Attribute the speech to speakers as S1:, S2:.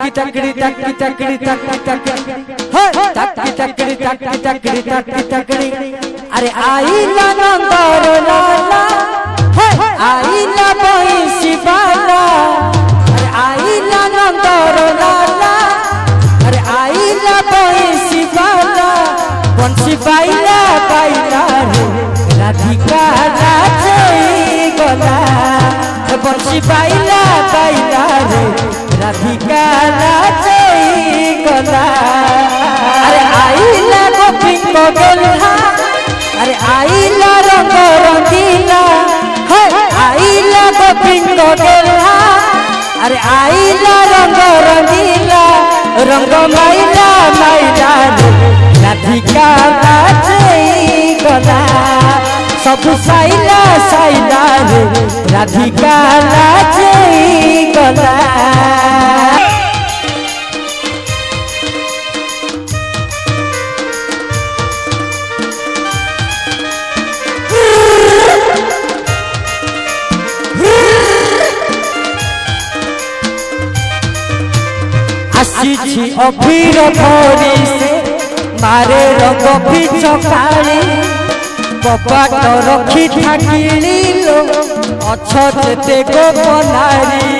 S1: टकड़ी टकड़ी टकड़ी टकड़ी टकड़ी टकड़ी टकड़ी टकड़ी टकड़ी टकड़ी अरे आईला नंदर लाला आईला बंसी बाला अरे आईला नंदर लाला अरे आईला बंसी बाला बाईला रे राधिका नाचई गला बंसी बाईला रे राधिका नाचई गला अरे आईला गोपिन को गेलहा अरे आईला रंग रंगीला आईला गोपिन को गेलहा अरे आईला रंग रंगीला रंग माइला माइला राधिका नाचई गला सब साइला साइला रे राधिका नाचई गला आसी अफिर भरी से मारे रंग पिचकारी कपाट रखी थाकिली लो अच्छे गो बनारी